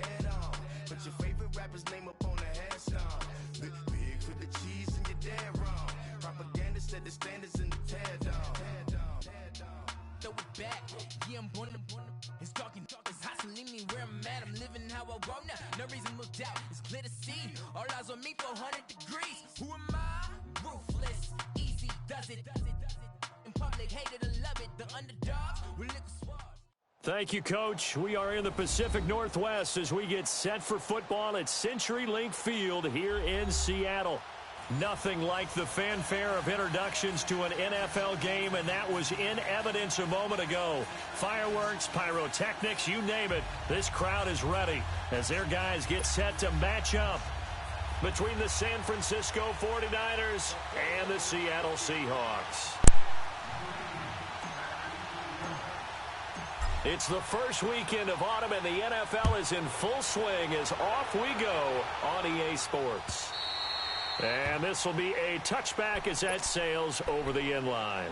dead on. Put your favorite rapper's name up on the headstone. Big for the cheese and you're dead wrong. Propaganda set the standards in the tear down. Throw it back, yeah, I'm born to it's talking, it's hot, so leave me where I'm at. I'm living how I want now. No reason to look out, it's clear to see. All eyes on me, 400 degrees. Who am I? Ruthless, easy, does it. In public, hate it or love it. The underdogs will lick a sword. Thank you, Coach. We are in the Pacific Northwest as we get set for football at CenturyLink Field here in Seattle. Nothing like the fanfare of introductions to an NFL game, and that was in evidence a moment ago. Fireworks, pyrotechnics, you name it. This crowd is ready as their guys get set to match up between the San Francisco 49ers and the Seattle Seahawks. It's the first weekend of autumn, and the NFL is in full swing as off we go on EA Sports. And this will be a touchback as that sails over the end line.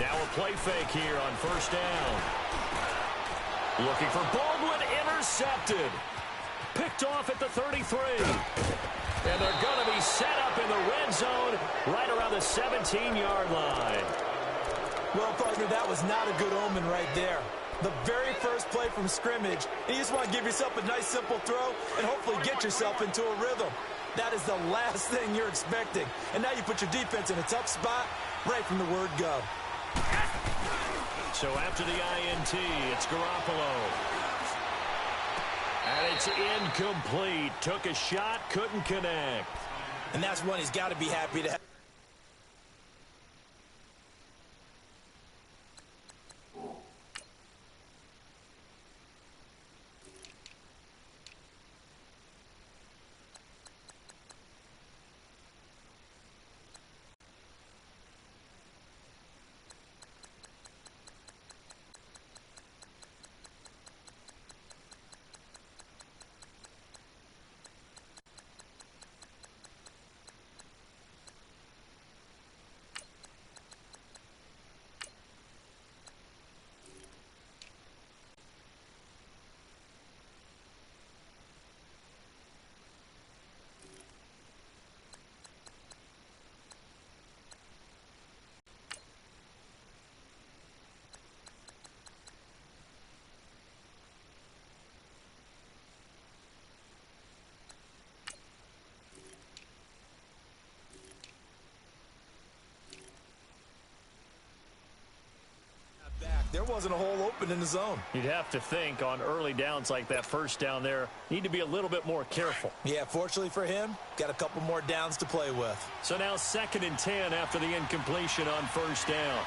Now a play fake here on first down. Looking for Baldwin, intercepted. Picked off at the 33. And they're going to be set up in the red zone right around the 17-yard line. Well, partner, that was not a good omen right there. The very first play from scrimmage, and you just want to give yourself a nice, simple throw and hopefully get yourself into a rhythm. That is the last thing you're expecting. And now you put your defense in a tough spot right from the word go. So after the INT, it's Garoppolo. And it's incomplete. Took a shot, couldn't connect. And that's one he's got to be happy to have. There wasn't a hole open in the zone. You'd have to think on early downs like that first down there, need to be a little bit more careful. Yeah, fortunately for him, got a couple more downs to play with. So now 2nd and 10 after the incompletion on first down.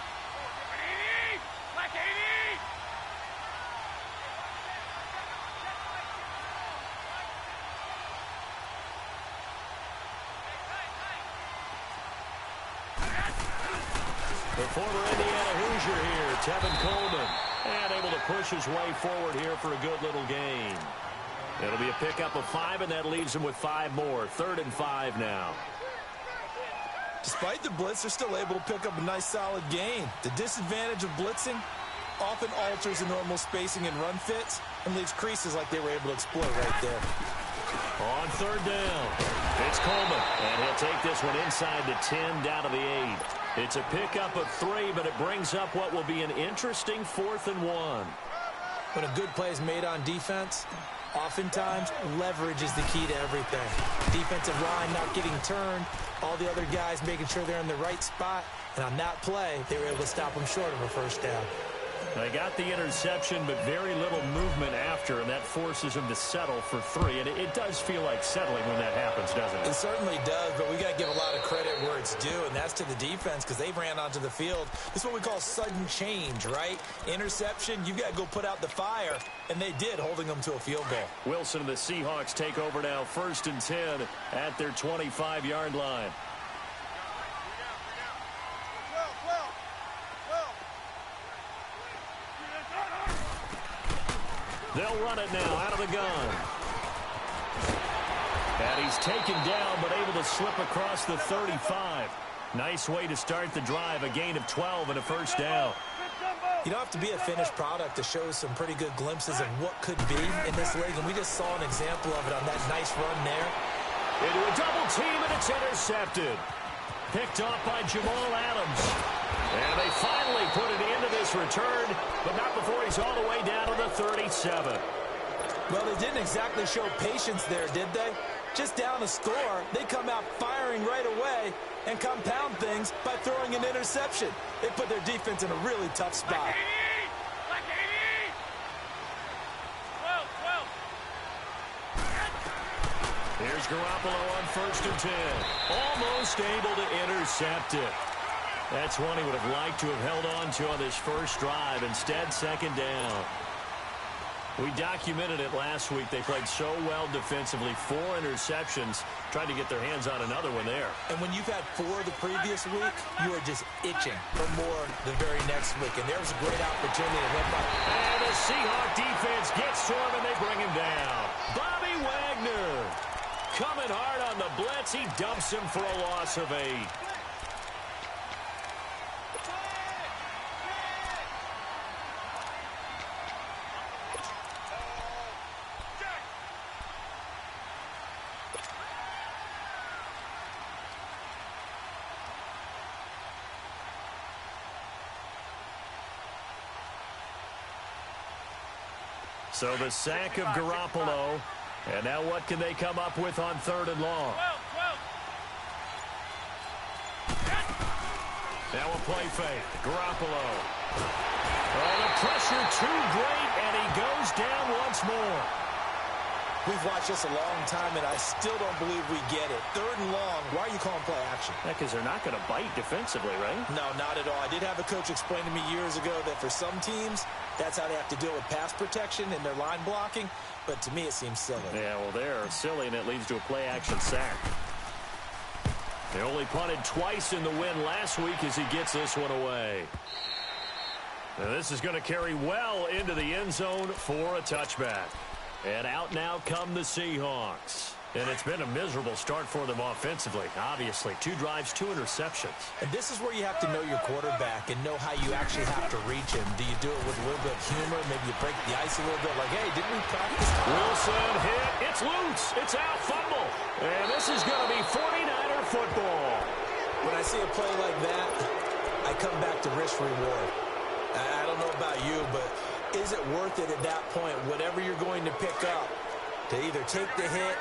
The former Indiana Hoosier here, Tevin Coleman, and able to push his way forward here for a good little gain. It'll be a pickup of 5, and that leaves him with 5 more. 3rd and 5 now. Despite the blitz, they're still able to pick up a nice solid gain. The disadvantage of blitzing often alters the normal spacing and run fits and leaves creases like they were able to exploit right there. On 3rd down, it's Coleman, and he'll take this one inside the 10 down to the 8. It's a pickup of 3, but it brings up what will be an interesting 4th and 1. When a good play is made on defense, oftentimes leverage is the key to everything. Defensive line not getting turned, all the other guys making sure they're in the right spot, and on that play, they were able to stop them short of a first down. They got the interception, but very little movement after, and that forces him to settle for 3. And it does feel like settling when that happens, doesn't it? It certainly does, but we got to give a lot of credit where it's due, and that's to the defense because they ran onto the field. This is what we call sudden change, right? Interception, you've got to go put out the fire, and they did, holding them to a field goal. Wilson and the Seahawks take over now, 1st and 10 at their 25-yard line. They'll run it now out of the gun. And he's taken down, but able to slip across the 35. Nice way to start the drive, a gain of 12 and a first down. You don't have to be a finished product to show some pretty good glimpses of what could be in this league, and we just saw an example of it on that nice run there. Into a double team, and it's intercepted. Picked off by Jamal Adams. And they finally put it into this return, but not before he's all the way down to the 37. Well, they didn't exactly show patience there, did they? Just down a score, they come out firing right away and compound things by throwing an interception. They put their defense in a really tough spot. Here's Garoppolo on 1st and 10. Almost able to intercept it. That's one he would have liked to have held on to on this first drive. Instead, 2nd down. We documented it last week. They played so well defensively. 4 interceptions. Tried to get their hands on another one there. And when you've had 4 the previous week, you are just itching for more the very next week. And there was a great opportunity to win by. And the Seahawk defense gets to him, and they bring him down. Bobby Wagner coming hard on the blitz. He dumps him for a loss of 8. So the sack of Garoppolo. And now what can they come up with on 3rd and long? Now a play fake. Garoppolo. Oh, the pressure too great, and he goes down once more. We've watched this a long time, and I still don't believe we get it. 3rd and long. Why are you calling play action? Because they're not going to bite defensively, right? No, not at all. I did have a coach explain to me years ago that for some teams, that's how they have to deal with pass protection and their line blocking. But to me, it seems silly. Yeah, well, they're silly, and it leads to a play-action sack. They only punted twice in the win last week as he gets this one away. Now, this is going to carry well into the end zone for a touchback. And out now come the Seahawks. And it's been a miserable start for them offensively. Obviously, 2 drives, 2 interceptions. And this is where you have to know your quarterback and know how you actually have to reach him. Do you do it with a little bit of humor? Maybe you break the ice a little bit like, hey, didn't we practice? Wilson hit. It's loose. It's out. Fumble. And this is going to be 49er football. When I see a play like that, I come back to risk reward. I don't know about you, but is it worth it at that point, whatever you're going to pick up, to either take the hit,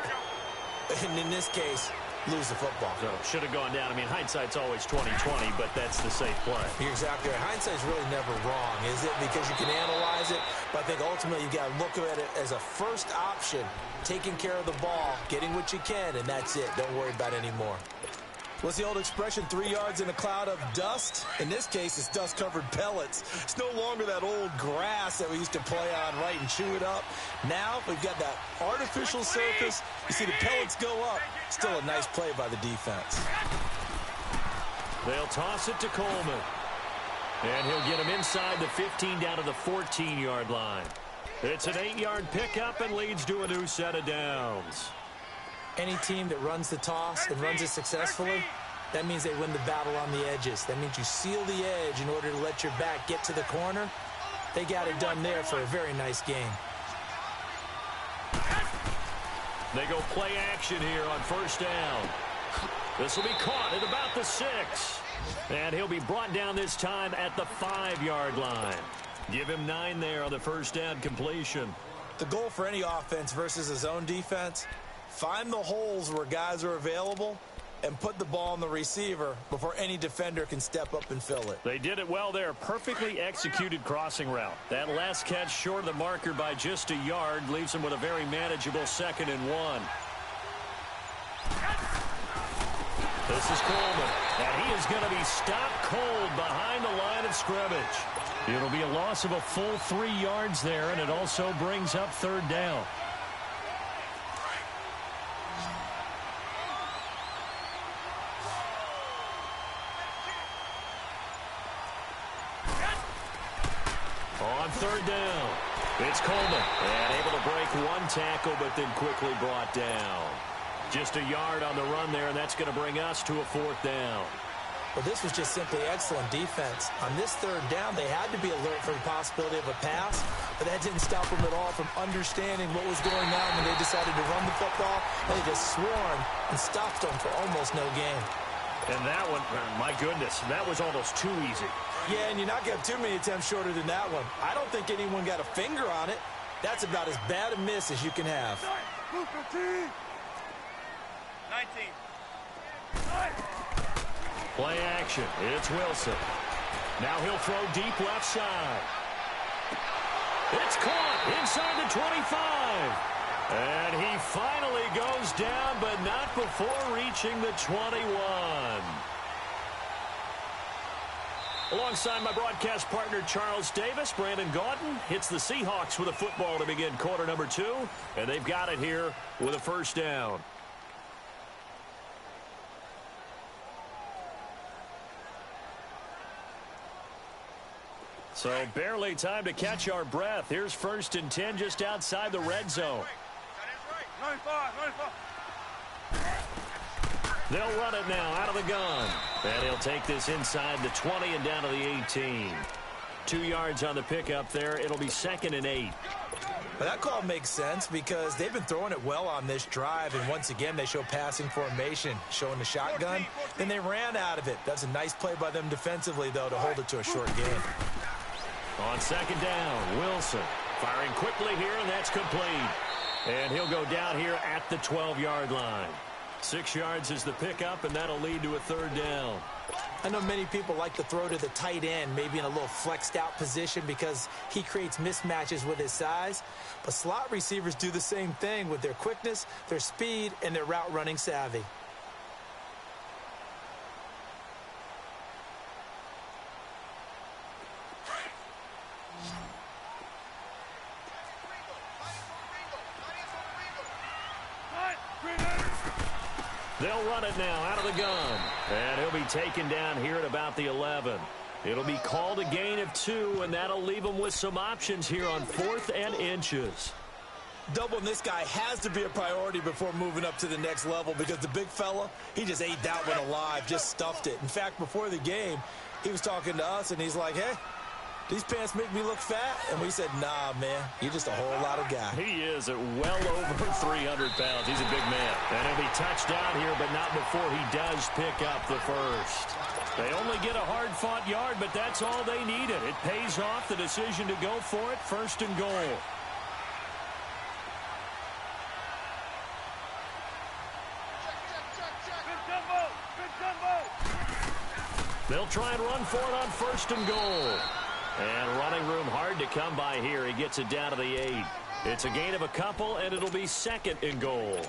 and in this case, lose the football? So should have gone down. I mean, hindsight's always 20/20, but that's the safe play. You're exactly right. Hindsight's really never wrong, is it? Because you can analyze it, but I think ultimately you got to look at it as a first option, taking care of the ball, getting what you can, and that's it. Don't worry about it anymore. What's the old expression, 3 yards in a cloud of dust? In this case, it's dust-covered pellets. It's no longer that old grass that we used to play on, right, and chew it up. Now we've got that artificial surface. You see the pellets go up. Still a nice play by the defense. They'll toss it to Coleman. And he'll get him inside the 15 down to the 14-yard line. It's an 8-yard pickup and leads to a new set of downs. Any team that runs the toss and runs it successfully, that means they win the battle on the edges. That means you seal the edge in order to let your back get to the corner. They got it done there for a very nice game. They go play action here on 1st down. This will be caught at about the 6. And he'll be brought down this time at the 5-yard line. Give him 9 there on the 1st down completion. The goal for any offense versus his own defense, find the holes where guys are available and put the ball on the receiver before any defender can step up and fill it. They did it well there. Perfectly executed crossing route. That last catch short of the marker by just a yard leaves them with a very manageable 2nd and 1. This is Coleman, and he is going to be stopped cold behind the line of scrimmage. It'll be a loss of a full 3 yards there, and it also brings up 3rd down. On 3rd down, it's Coleman, and able to break 1 tackle, but then quickly brought down. Just a yard on the run there, and that's going to bring us to a 4th down. Well, this was just simply excellent defense. On this 3rd down, they had to be alert for the possibility of a pass, but that didn't stop them at all from understanding what was going on when they decided to run the football. They just swarmed and stopped them for almost no gain. And that one, my goodness, that was almost too easy. Yeah, and you're not going to have too many attempts shorter than that one. I don't think anyone got a finger on it. That's about as bad a miss as you can have. 19. Play action. It's Wilson. Now he'll throw deep left side. It's caught inside the 25. And he finally goes down, but not before reaching the 21. Alongside my broadcast partner, Charles Davis, Brandon Gaudin hits the Seahawks with a football to begin quarter number 2. And they've got it here with a 1st down. So barely time to catch our breath. Here's 1st and 10 just outside the red zone. They'll run it now out of the gun. And he'll take this inside the 20 and down to the 18. 2 yards on the pickup there. It'll be 2nd and 8. But that call makes sense because they've been throwing it well on this drive, and once again they show passing formation, showing the shotgun. Then they ran out of it. That's a nice play by them defensively, though, to hold it to a short gain. On 2nd down, Wilson firing quickly here, and that's complete. And he'll go down here at the 12-yard line. 6 yards is the pickup, and that'll lead to a 3rd down. I know many people like to throw to the tight end, maybe in a little flexed out position because he creates mismatches with his size. But slot receivers do the same thing with their quickness, their speed, and their route running savvy. They'll run it now out of the gun. And he'll be taken down here at about the 11. It'll be called a gain of 2, and that'll leave them with some options here on 4th and inches. Doubling this guy has to be a priority before moving up to the next level because the big fella, he just ate that one alive, just stuffed it. In fact, before the game, he was talking to us, and he's like, hey, these pants make me look fat? And we said, nah, man, you're just a whole lot of guy. He is at well over 300 pounds. He's a big man. And he'll be touched down here, but not before he does pick up the 1st. They only get a hard-fought yard, but that's all they needed. It pays off the decision to go for it, 1st and goal. They'll try and run for it on 1st and goal. And running room hard to come by here. He gets it down to the 8. It's a gain of a couple, and it'll be 2nd and goal.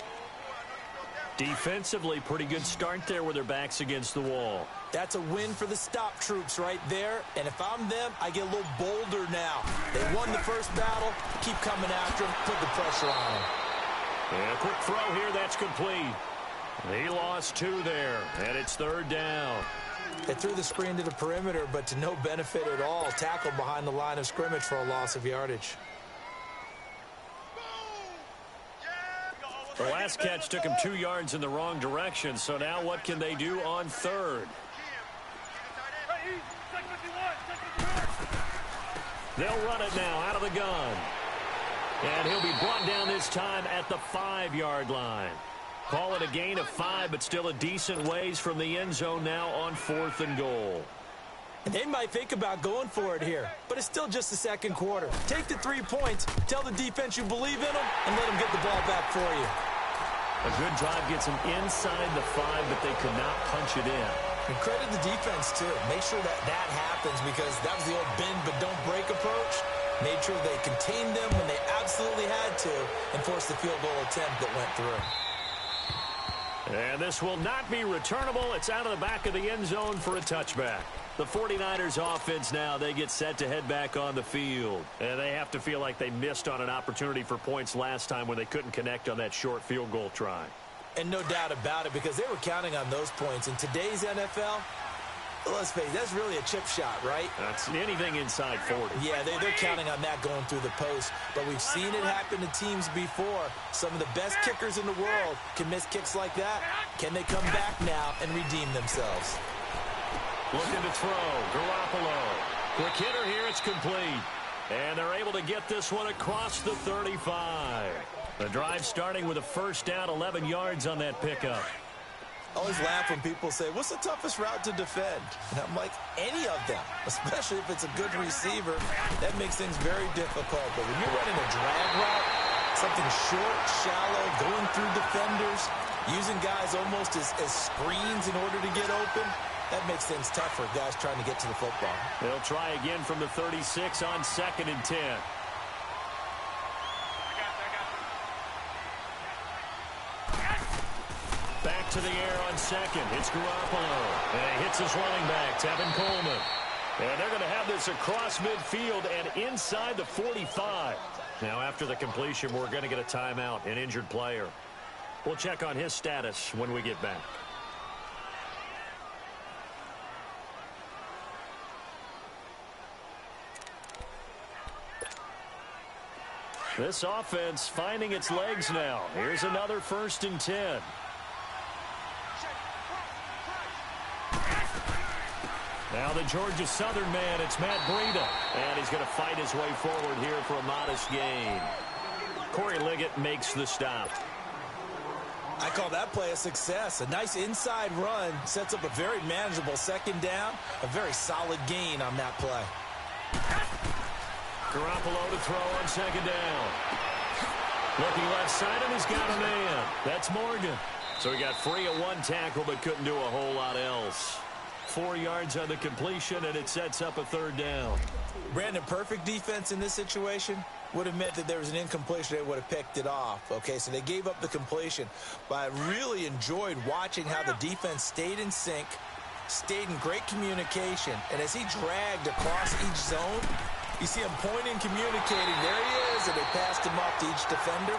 Defensively, pretty good start there with their backs against the wall. That's a win for the stop troops right there. And if I'm them, I get a little bolder now. They won the first battle. Keep coming after them. Put the pressure on them. And a quick throw here. That's complete. He lost 2 there, and it's 3rd down. They threw the screen to the perimeter, but to no benefit at all. Tackled behind the line of scrimmage for a loss of yardage. The last catch took him 2 yards in the wrong direction, so now what can they do on 3rd? They'll run it now out of the gun. And he'll be brought down this time at the 5-yard line. Call it a gain of 5, but still a decent ways from the end zone now on 4th and goal. They might think about going for it here, but it's still just the 2nd quarter. Take the 3 points, tell the defense you believe in them, and let them get the ball back for you. A good drive gets them inside the 5, but they could not punch it in. And credit the defense, too. Make sure that happens because that was the old bend but don't break approach. Made sure they contained them when they absolutely had to and forced the field goal attempt that went through. And this will not be returnable. It's out of the back of the end zone for a touchback. The 49ers offense now, they get set to head back on the field. And they have to feel like they missed on an opportunity for points last time when they couldn't connect on that short field goal try. And no doubt about it because they were counting on those points. In today's NFL, let's face it, that's really a chip shot, right? That's anything inside 40. Yeah, they're counting on that going through the post. But we've seen it happen to teams before. Some of the best kickers in the world can miss kicks like that. Can they come back now and redeem themselves? Looking to throw, Garoppolo. Quick hitter here, it's complete. And they're able to get this one across the 35. The drive starting with a first down, 11 yards on that pickup. I always laugh when people say, what's the toughest route to defend? And I'm like, any of them, especially if it's a good receiver. That makes things very difficult. But when you're running a drag route, something short, shallow, going through defenders, using guys almost as screens in order to get open, that makes things tough for guys trying to get to the football. They'll try again from the 36 on 2nd and 10. Back to the air on 2nd. It's Garoppolo. And he hits his running back, Tevin Coleman. And they're going to have this across midfield and inside the 45. Now, after the completion, we're going to get a timeout, an injured player. We'll check on his status when we get back. This offense finding its legs now. Here's another 1st and 10. Now the Georgia Southern man, it's Matt Breida. And he's going to fight his way forward here for a modest gain. Corey Liggett makes the stop. I call that play a success. A nice inside run sets up a very manageable 2nd down. A very solid gain on that play. Garoppolo to throw on 2nd down. Looking left side, and he's got a man. That's Morgan. So he got free of one tackle, but couldn't do a whole lot else. 4 yards on the completion, and it sets up a 3rd down. Brandon, perfect defense in this situation would have meant that there was an incompletion. They would have picked it off. Okay, so they gave up the completion. But I really enjoyed watching how the defense stayed in sync, stayed in great communication, and as he dragged across each zone, you see him pointing, communicating. There he is, and they passed him off to each defender.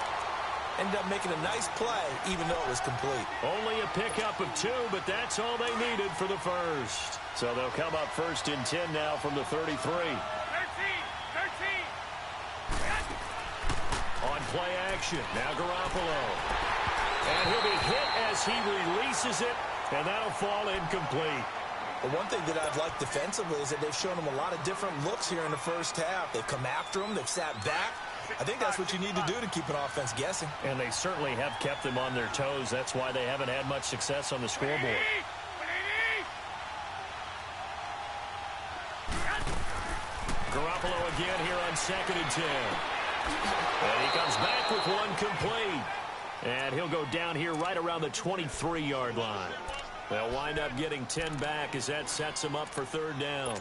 Ended up making a nice play, even though it was complete. Only a pickup of 2, but that's all they needed for the first. So they'll come up 1st and 10 now from the 33. 13. On play action, now Garoppolo. And he'll be hit as he releases it, and that'll fall incomplete. The one thing that I've liked defensively is that they've shown him a lot of different looks here in the first half. They've come after him. They've sat back. I think that's what you need to do to keep an offense guessing. And they certainly have kept them on their toes. That's why they haven't had much success on the scoreboard. Garoppolo again here on 2nd and 10. And he comes back with one complete. And he'll go down here right around the 23-yard line. They'll wind up getting 10 back as that sets them up for 3rd down.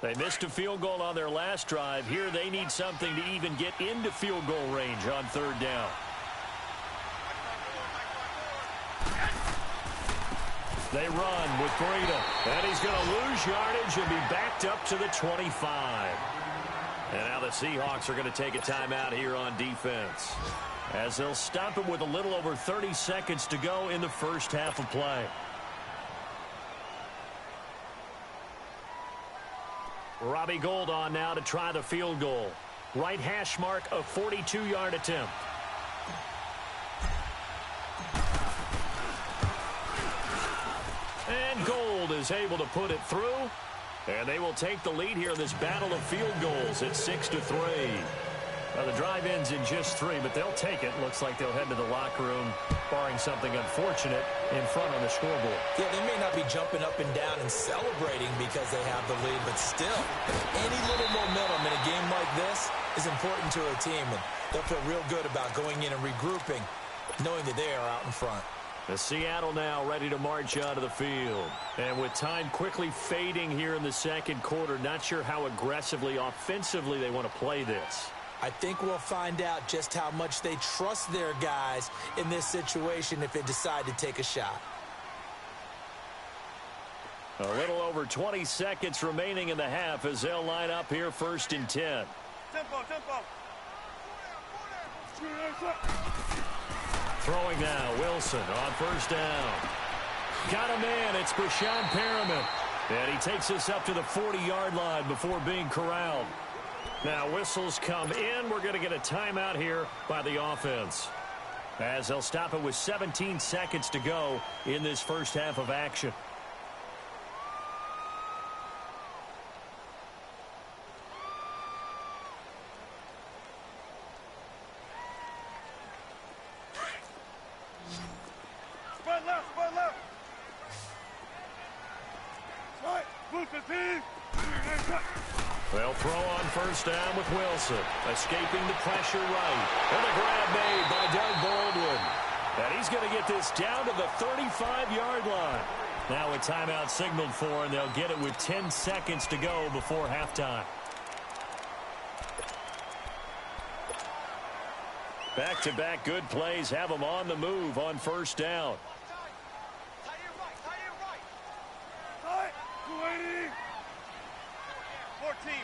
They missed a field goal on their last drive. Here they need something to even get into field goal range on 3rd down. They run with Breida. And he's going to lose yardage and be backed up to the 25. And now the Seahawks are going to take a timeout here on defense, as they'll stop him with a little over 30 seconds to go in the first half of play. Robbie Gould on now to try the field goal. Right hash mark, a 42-yard attempt. And Gould is able to put it through. And they will take the lead here in this battle of field goals at 6-3. Well, the drive ends in just 3, but they'll take it. Looks like they'll head to the locker room, barring something unfortunate, in front on the scoreboard. Yeah, they may not be jumping up and down and celebrating because they have the lead, but still, any little momentum in a game like this is important to a team, and they'll feel real good about going in and regrouping, knowing that they are out in front. The Seattle now ready to march onto the field. And with time quickly fading here in the second quarter, not sure how aggressively, offensively they want to play this. I think we'll find out just how much they trust their guys in this situation if they decide to take a shot. A little over 20 seconds remaining in the half as they'll line up here 1st and 10. Tempo. Throwing now, Wilson on 1st down. Got a man, it's Brashad Perriman. And he takes us up to the 40-yard line before being corralled. Now whistles come in. We're going to get a timeout here by the offense, as they'll stop it with 17 seconds to go in this first half of action. Spread left. Right, move the team. They'll throw on 1st down with Wilson, escaping the pressure right. And a grab made by Doug Baldwin. And he's going to get this down to the 35-yard line. Now a timeout signaled for, and they'll get it with 10 seconds to go before halftime. Back-to-back good plays have them on the move on 1st down. Tight, 280.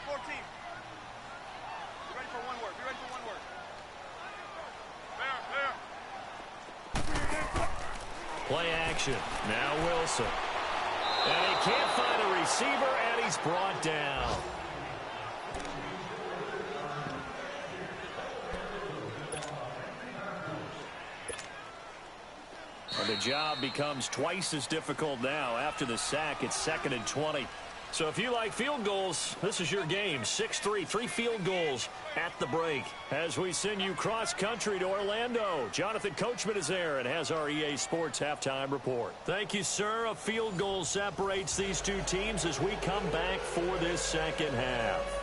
14. Be ready for one word. Fair. Play action. Now Wilson. And he can't find a receiver, and he's brought down. And the job becomes twice as difficult now after the sack. It's 2nd and 20. So if you like field goals, this is your game. 6-3, 3 field goals at the break. As we send you cross-country to Orlando, Jonathan Coachman is there and has our EA Sports halftime report. Thank you, sir. A field goal separates these two teams as we come back for this second half.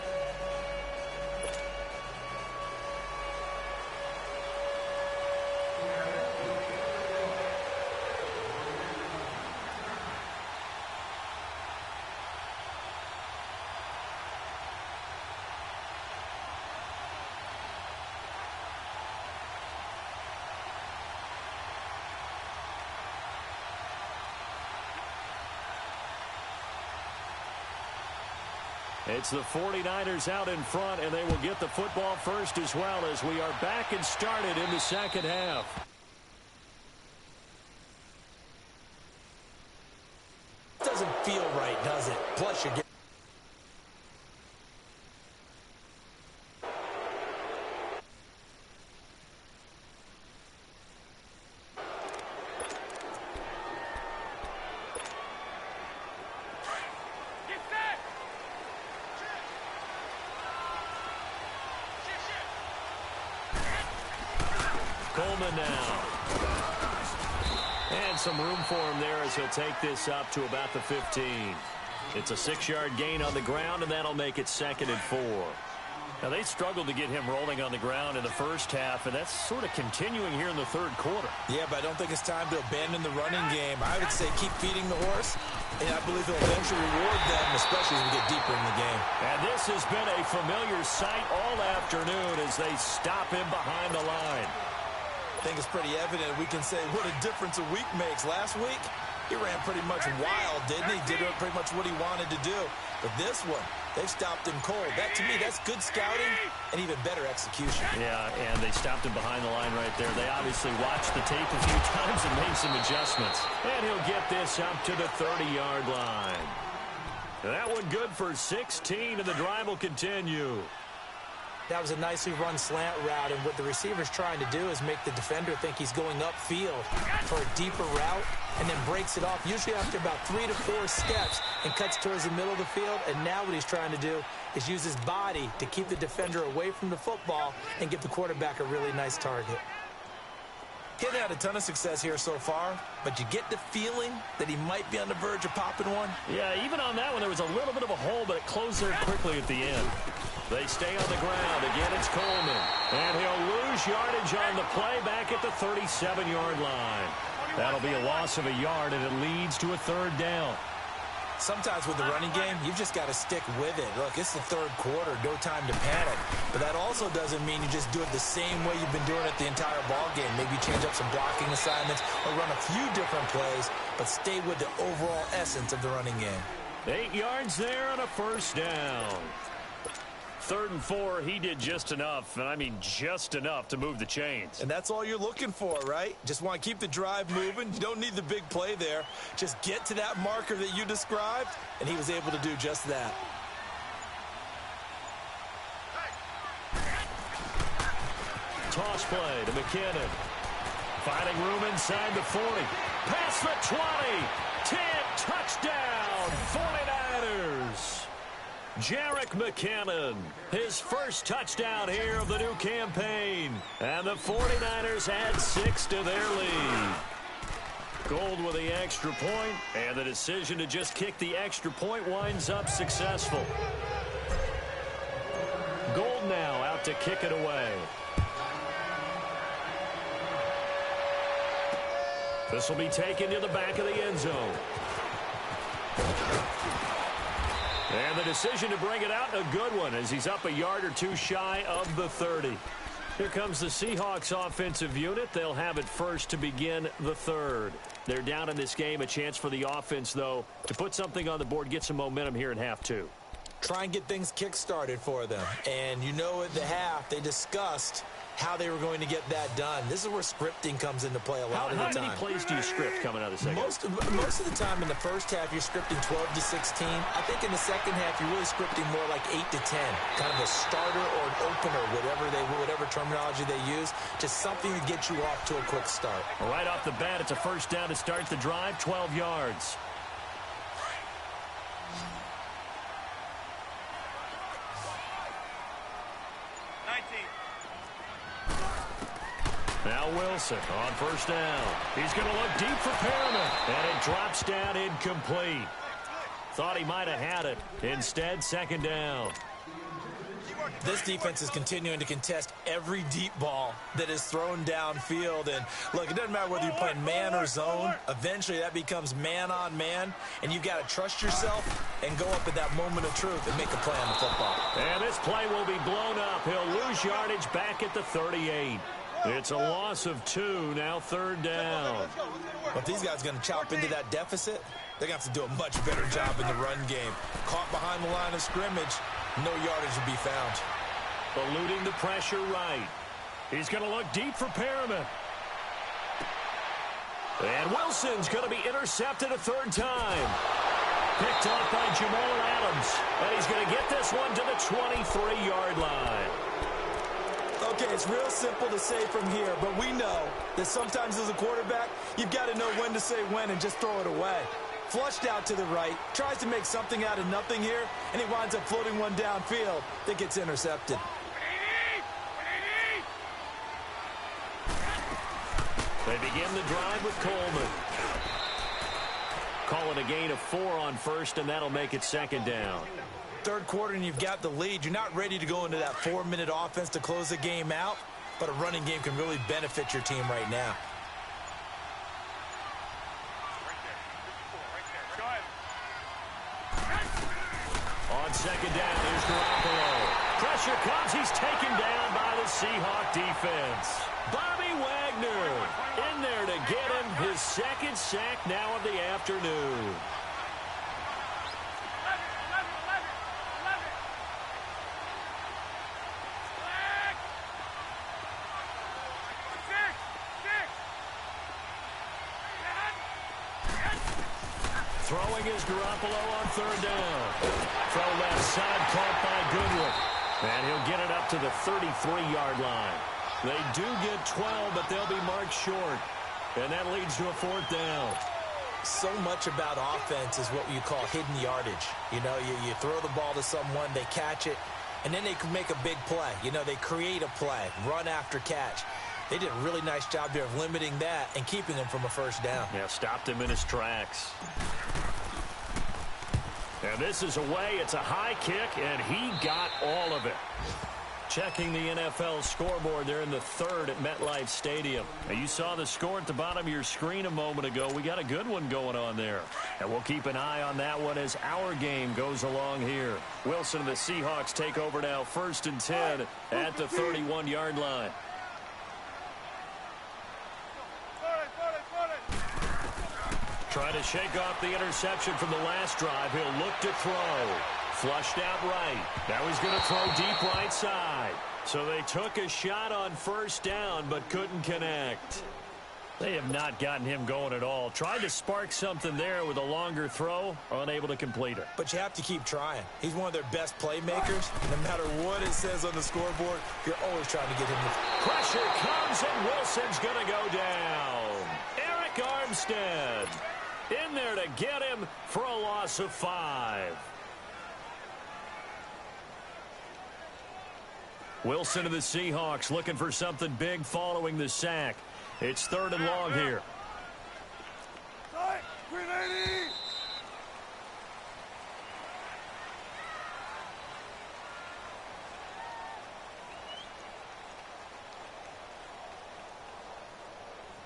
It's the 49ers out in front, and they will get the football first as well as we are back and started in the second half. Doesn't feel right, does it? Plus you get Coleman now. And some room for him there as he'll take this up to about the 15. It's a 6-yard gain on the ground, and that'll make it 2nd and 4. Now, they struggled to get him rolling on the ground in the first half, and that's sort of continuing here in the third quarter. Yeah, but I don't think it's time to abandon the running game. I would say keep feeding the horse, and I believe he'll eventually reward them, especially as we get deeper in the game. And this has been a familiar sight all afternoon as they stop him behind the line. I think it's pretty evident we can say what a difference a week makes. Last week, he ran pretty much wild, didn't he? Did pretty much what he wanted to do. But this one, they've stopped him cold. That, to me, that's good scouting and even better execution. Yeah, and they stopped him behind the line right there. They obviously watched the tape a few times and made some adjustments. And he'll get this up to the 30-yard line. That one good for 16, and the drive will continue. That was a nicely run slant route, and what the receiver's trying to do is make the defender think he's going upfield for a deeper route and then breaks it off, usually after about 3 to 4 steps, and cuts towards the middle of the field. And now what he's trying to do is use his body to keep the defender away from the football and give the quarterback a really nice target. He hasn't had a ton of success here so far, but you get the feeling that he might be on the verge of popping one. Yeah, even on that one, there was a little bit of a hole, but it closed there quickly at the end. They stay on the ground. Again, it's Coleman. And he'll lose yardage on the play back at the 37-yard line. That'll be a loss of a yard, and it leads to a 3rd down. Sometimes with the running game, you've just got to stick with it. Look, it's the 3rd quarter, no time to panic. But that also doesn't mean you just do it the same way you've been doing it the entire ball game. Maybe change up some blocking assignments or run a few different plays, but stay with the overall essence of the running game. 8 yards there on a 1st down. 3rd and 4, he did just enough, and I mean just enough to move the chains. And that's all you're looking for, right? Just want to keep the drive moving. You don't need the big play there. Just get to that marker that you described, and he was able to do just that. Toss play to McKinnon. Finding room inside the 40. Past the 20. 10, touchdown, 49ers. Jerick McKinnon, his first touchdown here of the new campaign. And the 49ers add 6 to their lead. Gold with the extra point, and the decision to just kick the extra point winds up successful. Gold now out to kick it away. This will be taken to the back of the end zone. And the decision to bring it out, a good one, as he's up a yard or 2 shy of the 30. Here comes the Seahawks offensive unit. They'll have it first to begin the 3rd. They're down in this game. A chance for the offense, though, to put something on the board, get some momentum here in half 2. Try and get things kick-started for them. And you know at the half, they discussed how they were going to get that done. This is where scripting comes into play a lot of the time. How many plays do you script coming out of the second? Most of the time in the first half, you're scripting 12 to 16. I think in the second half, you're really scripting more like 8 to 10. Kind of a starter or an opener, whatever terminology they use. Just something to get you off to a quick start. Right off the bat, it's a 1st down to start the drive, 12 yards. Now Wilson on 1st down. He's going to look deep for Perriman, and it drops down incomplete. Thought he might have had it. Instead, 2nd down. This defense is continuing to contest every deep ball that is thrown downfield. And look, it doesn't matter whether you're playing man or zone. Eventually, that becomes man on man, and you've got to trust yourself and go up at that moment of truth and make a play on the football. And this play will be blown up. He'll lose yardage back at the 38. It's a loss of 2, now 3rd down. But if these guys are going to chop into that deficit, they're going to have to do a much better job in the run game. Caught behind the line of scrimmage, no yardage to be found. Eluding the pressure right. He's going to look deep for Perriman. And Wilson's going to be intercepted a 3rd time. Picked off by Jamal Adams. And he's going to get this one to the 23-yard line. Okay, it's real simple to say from here, but we know that sometimes as a quarterback, you've got to know when to say when and just throw it away. Flushed out to the right, tries to make something out of nothing here, and he winds up floating one downfield that gets intercepted. They begin the drive with Coleman. Call it a gain of 4 on 1st, and that'll make it 2nd down. 3rd quarter and you've got the lead. You're not ready to go into that 4-minute offense to close the game out, but a running game can really benefit your team right now. On 2nd down, here's Garoppolo. Pressure comes. He's taken down by the Seahawk defense. Bobby Wagner in there to get him his 2nd sack now of the afternoon. Throwing is Garoppolo on 3rd down. Throw left side, caught by Goodwin. And he'll get it up to the 33-yard line. They do get 12, but they'll be marked short. And that leads to a 4th down. So much about offense is what you call hidden yardage. You know, you throw the ball to someone, they catch it, and then they can make a big play. You know, they create a play, run after catch. They did a really nice job there of limiting that and keeping him from a 1st down. Yeah, stopped him in his tracks. And this is away. It's a high kick, and he got all of it. Checking the NFL scoreboard there in the 3rd at MetLife Stadium. Now, you saw the score at the bottom of your screen a moment ago. We got a good one going on there. And we'll keep an eye on that one as our game goes along here. Wilson and the Seahawks take over now, 1st and 10 at the 31-yard line. Trying to shake off the interception from the last drive. He'll look to throw. Flushed out right. Now he's going to throw deep right side. So they took a shot on 1st down, but couldn't connect. They have not gotten him going at all. Tried to spark something there with a longer throw, unable to complete it. But you have to keep trying. He's one of their best playmakers. No matter what it says on the scoreboard, you're always trying to get him to... Pressure comes, and Wilson's going to go down. Eric Armstead in there to get him for a loss of 5. Wilson of the Seahawks looking for something big following the sack. It's 3rd and long here.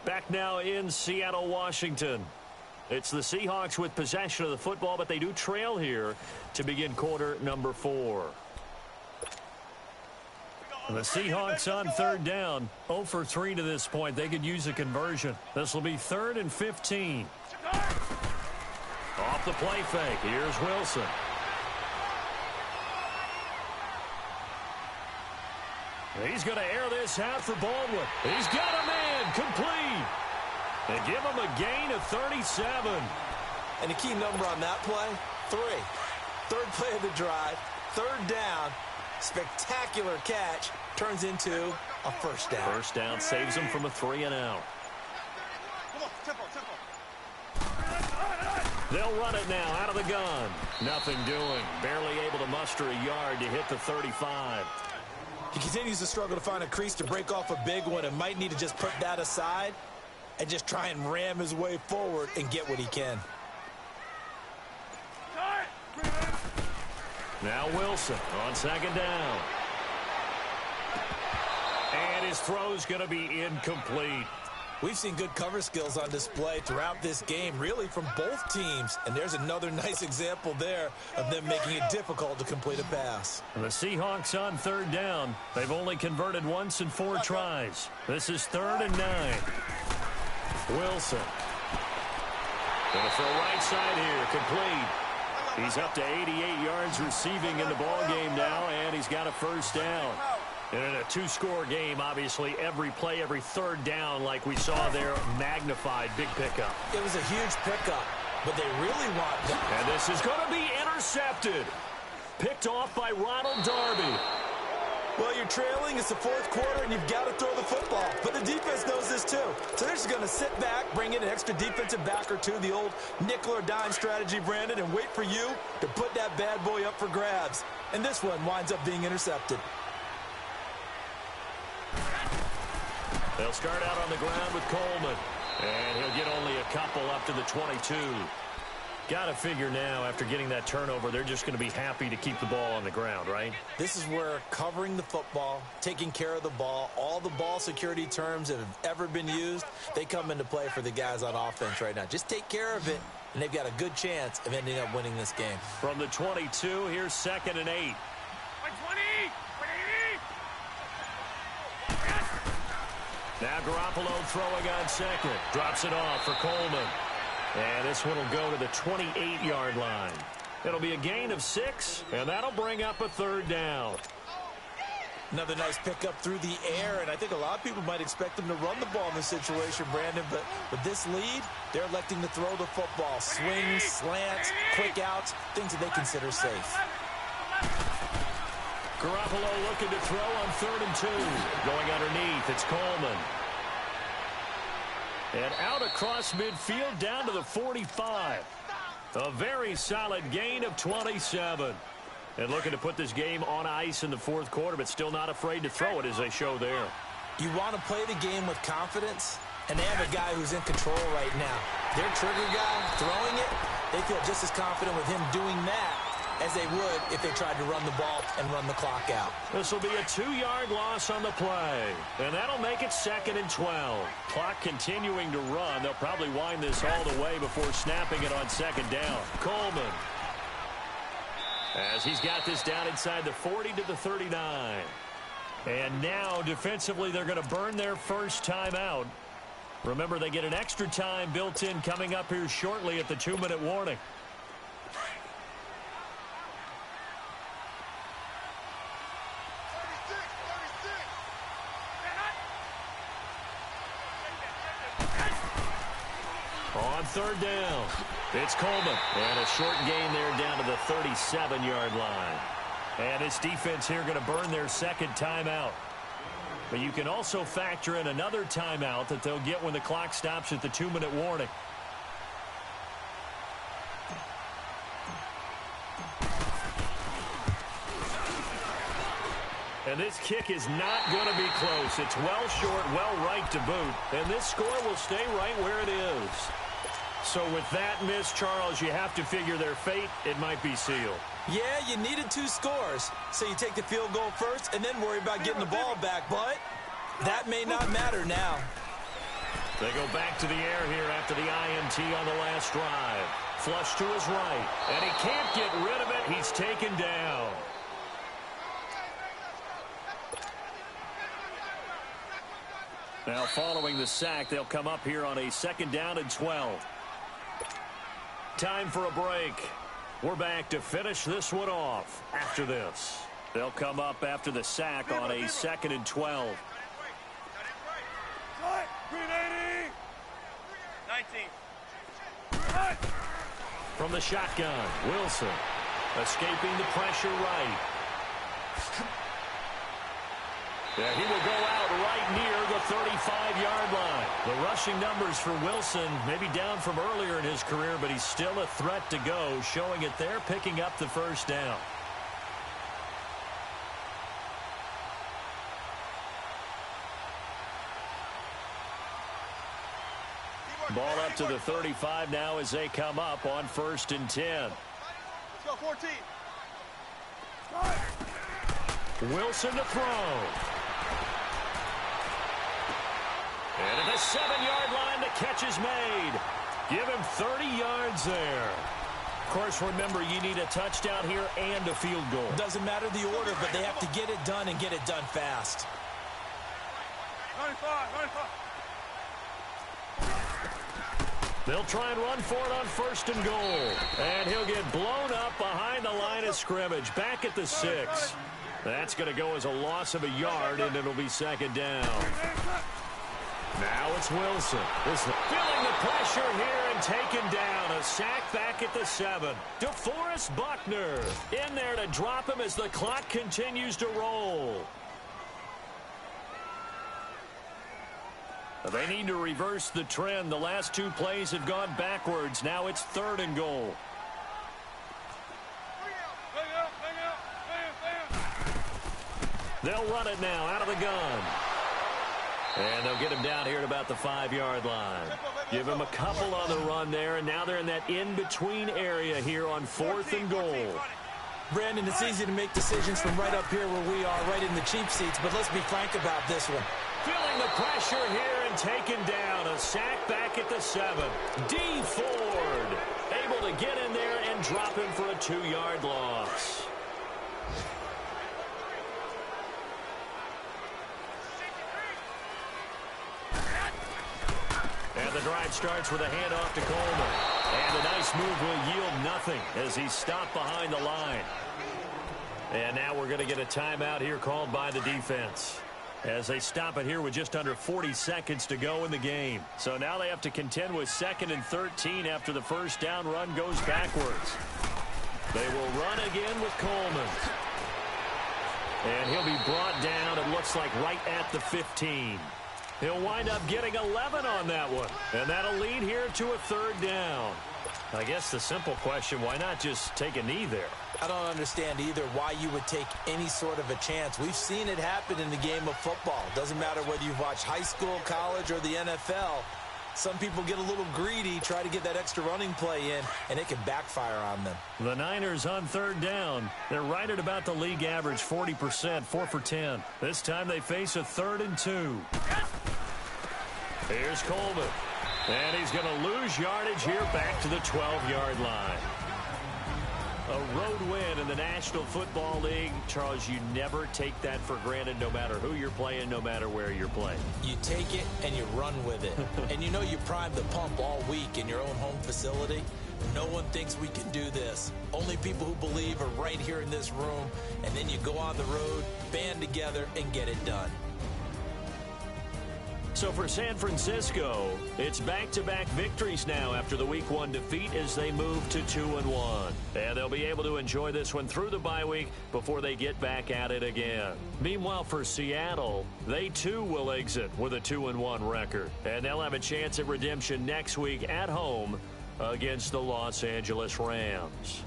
Back now in Seattle, Washington. It's the Seahawks with possession of the football, but they do trail here to begin quarter number 4. The Seahawks on 3rd down, 0 for 3 to this point. They could use a conversion. This will be 3rd and 15. Off the play fake. Here's Wilson. He's going to air this out for Baldwin. He's got a man complete. They give him a gain of 37. And the key number on that play, 3. 3rd play of the drive, 3rd down. Spectacular catch turns into a 1st down. 1st down saves him from a 3-and-out. They'll run it now out of the gun. Nothing doing. Barely able to muster a yard to hit the 35. He continues to struggle to find a crease to break off a big one and might need to just put that aside and just try and ram his way forward and get what he can. Now Wilson on 2nd down. And his throw's going to be incomplete. We've seen good cover skills on display throughout this game, really from both teams. And there's another nice example there of them making it difficult to complete a pass. And the Seahawks on 3rd down. They've only converted once in 4 tries. This is 3rd and 9. Wilson. Going to throw right side here, complete. He's up to 88 yards receiving in the ball game now, and he's got a 1st down. And in a 2-score game, obviously, every play, every 3rd down, like we saw there, magnified, big pickup. It was a huge pickup, but they really want them. And this is going to be intercepted. Picked off by Ronald Darby. Well, you're trailing. It's the 4th quarter, and you've got to throw the football. But the defense knows this, too. So they're just going to sit back, bring in an extra defensive back or two, the old nickel or dime strategy, Brandon, and wait for you to put that bad boy up for grabs. And this one winds up being intercepted. They'll start out on the ground with Coleman. And he'll get only a couple up to the 22. Got to figure now, after getting that turnover, they're just going to be happy to keep the ball on the ground, right? This is where covering the football, taking care of the ball, all the ball security terms that have ever been used, they come into play for the guys on offense right now. Just take care of it, and they've got a good chance of ending up winning this game. From the 22, here's 2nd and 8. Now Garoppolo throwing on 2nd. Drops it off for Coleman. And this one will go to the 28-yard line. It'll be a gain of 6, and that'll bring up a 3rd down. Another nice pickup through the air, and I think a lot of people might expect them to run the ball in this situation, Brandon, but with this lead, they're electing to throw the football. Swings, slants, quick outs, things that they consider safe. Garoppolo looking to throw on 3rd and 2. Going underneath, it's Coleman. And out across midfield down to the 45. A very solid gain of 27. And looking to put this game on ice in the 4th quarter, but still not afraid to throw it as they show there. You want to play the game with confidence, and they have a guy who's in control right now. Their trigger guy throwing it, they feel just as confident with him doing that as they would if they tried to run the ball and run the clock out. This will be a 2-yard loss on the play, and that'll make it 2nd and 12. Clock continuing to run. They'll probably wind this all the way before snapping it on 2nd down. Coleman, as he's got this down inside the 40 to the 39. And now, defensively, they're going to burn their first timeout. Remember, they get an extra time built in coming up here shortly at the 2-minute warning. On 3rd down, it's Coleman. And a short gain there down to the 37-yard line. And this defense here going to burn their 2nd timeout. But you can also factor in another timeout that they'll get when the clock stops at the 2-minute warning. And this kick is not going to be close. It's well short, well right to boot. And this score will stay right where it is. So with that miss, Charles, you have to figure their fate. It might be sealed. Yeah, you needed 2 scores. So you take the field goal first and then worry about getting the ball back. But that may not matter now. They go back to the air here after the INT on the last drive. Flush to his right. And he can't get rid of it. He's taken down. Now following the sack, they'll come up here on a 2nd down and 12. Time for a break. We're back to finish this one off after this. They'll come up after the sack on a 2nd and 12. 19. From the shotgun, Wilson escaping the pressure right. Yeah, he will go out right near the 35-yard line. The rushing numbers for Wilson maybe down from earlier in his career, but he's still a threat to go, showing it there, picking up the 1st down. Ball up to the 35 now as they come up on 1st and 10. Let's go, 14. Wilson to throw. And at the 7-yard line, the catch is made. Give him 30 yards there. Of course, remember, you need a touchdown here and a field goal. Doesn't matter the order, but they have to get it done and get it done fast. 95. They'll try and run for it on 1st and goal. And he'll get blown up behind the line of scrimmage. Back at the 6. That's going to go as a loss of a yard, and it'll be 2nd down. Now it's Wilson. Feeling the pressure here and taken down. A sack back at the 7. DeForest Buckner in there to drop him as the clock continues to roll. They need to reverse the trend. The last 2 plays have gone backwards. Now it's 3rd and goal. They'll run it now out of the gun. And they'll get him down here at about the 5-yard line. Give him a couple on the run there, and now they're in that in-between area here on 4th and goal. Brandon, it's easy to make decisions from right up here where we are, right in the cheap seats, but let's be frank about this one. Feeling the pressure here and taken down. A sack back at the 7. D. Ford able to get in there and drop him for a 2-yard loss. And the drive starts with a handoff to Coleman. And a nice move will yield nothing as he's stopped behind the line. And now we're going to get a timeout here called by the defense, as they stop it here with just under 40 seconds to go in the game. So now they have to contend with 2nd and 13 after the 1st down run goes backwards. They will run again with Coleman. And he'll be brought down, it looks like, right at the 15. He'll wind up getting 11 on that one. And that'll lead here to a third down. I guess the simple question, why not just take a knee there? I don't understand either why you would take any sort of a chance. We've seen it happen in the game of football. Doesn't matter whether you've watched high school, college, or the NFL. Some people get a little greedy, try to get that extra running play in, and it can backfire on them. The Niners on third down. They're right at about the league average, 40%, 4 for 10. This time they face a 3rd and 2. Here's Coleman. And he's going to lose yardage here back to the 12-yard line. A road win in the National Football League. Charles, you never take that for granted no matter who you're playing, no matter where you're playing. You take it and you run with it. And you know you primed the pump all week in your own home facility. No one thinks we can do this. Only people who believe are right here in this room. And then you go on the road, band together, and get it done. So for San Francisco, it's back-to-back victories now after the Week 1 defeat as they move to 2-1. And they'll be able to enjoy this one through the bye week before they get back at it again. Meanwhile, for Seattle, they too will exit with a 2-1 record. And they'll have a chance at redemption next week at home against the Los Angeles Rams.